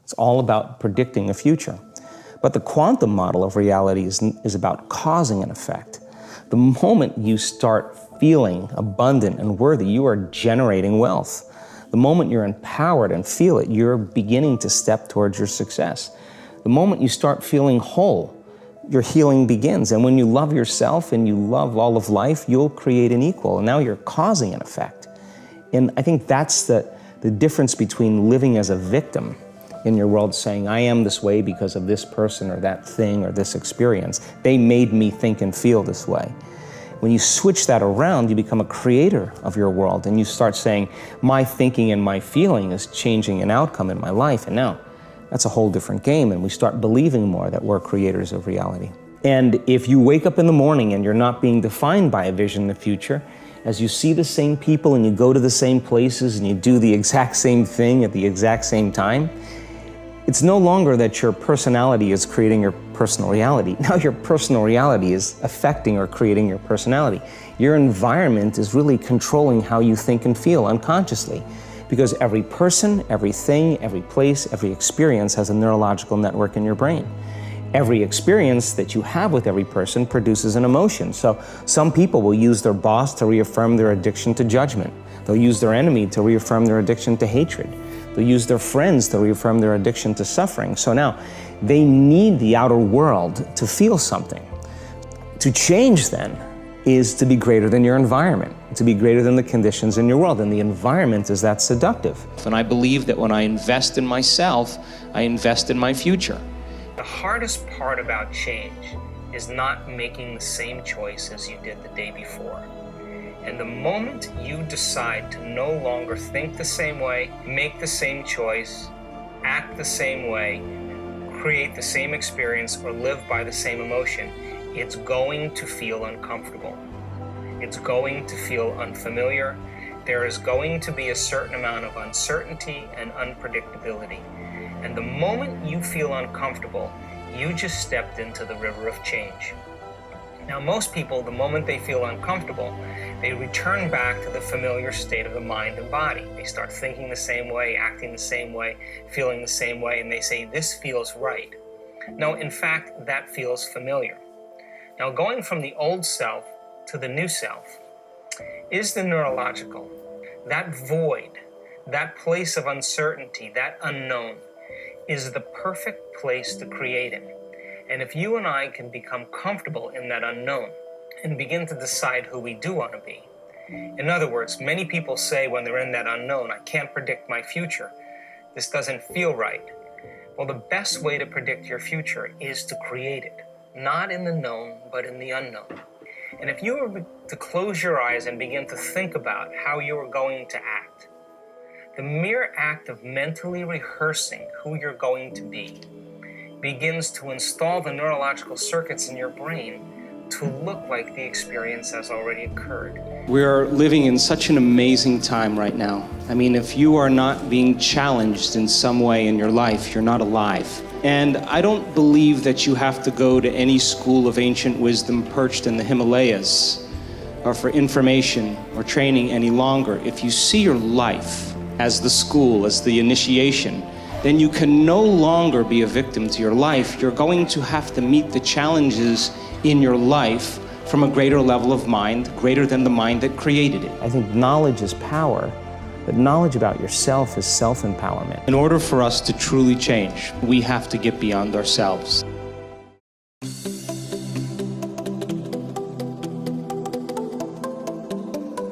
It's all about predicting a future. But the quantum model of reality is about causing an effect. The moment you start feeling abundant and worthy, you are generating wealth. The moment you're empowered and feel it, you're beginning to step towards your success. The moment you start feeling whole, your healing begins. And when you love yourself and you love all of life, you'll create an equal. And now you're causing an effect. And I think that's the difference between living as a victim in your world, saying, I am this way because of this person or that thing or this experience. They made me think and feel this way. When you switch that around, you become a creator of your world, and you start saying, my thinking and my feeling is changing an outcome in my life. And now that's a whole different game, and we start believing more that we're creators of reality. And if you wake up in the morning and you're not being defined by a vision in the future, as you see the same people and you go to the same places and you do the exact same thing at the exact same time, it's no longer that your personality is creating your personal reality. Now your personal reality is affecting or creating your personality. Your environment is really controlling how you think and feel unconsciously, because every person, everything, every place, every experience has a neurological network in your brain. Every experience that you have with every person produces an emotion. So some people will use their boss to reaffirm their addiction to judgment. They'll use their enemy to reaffirm their addiction to hatred. They'll use their friends to reaffirm their addiction to suffering. So now they need the outer world to feel something. To change then is to be greater than your environment, to be greater than the conditions in your world. And the environment is that seductive. And I believe that when I invest in myself, I invest in my future. The hardest part about change is not making the same choice as you did the day before. And the moment you decide to no longer think the same way, make the same choice, act the same way, create the same experience, or live by the same emotion, it's going to feel uncomfortable. It's going to feel unfamiliar. There is going to be a certain amount of uncertainty and unpredictability. And the moment you feel uncomfortable, you just stepped into the river of change. Now, most people, the moment they feel uncomfortable, they return back to the familiar state of the mind and body. They start thinking the same way, acting the same way, feeling the same way, and they say, this feels right. No, in fact, that feels familiar. Now, going from the old self to the new self is the neurological. That void, that place of uncertainty, that unknown, is the perfect place to create in. And if you and I can become comfortable in that unknown and begin to decide who we do want to be. In other words, many people say when they're in that unknown, I can't predict my future. This doesn't feel right. Well, the best way to predict your future is to create it, not in the known, but in the unknown. And if you were to close your eyes and begin to think about how you are going to act, the mere act of mentally rehearsing who you're going to be begins to install the neurological circuits in your brain to look like the experience has already occurred. We're living in such an amazing time right now. I mean, if you are not being challenged in some way in your life, you're not alive. And I don't believe that you have to go to any school of ancient wisdom perched in the Himalayas or for information or training any longer. If you see your life as the school, as the initiation, then you can no longer be a victim to your life. You're going to have to meet the challenges in your life from a greater level of mind, greater than the mind that created it. I think knowledge is power, but knowledge about yourself is self-empowerment. In order for us to truly change, we have to get beyond ourselves.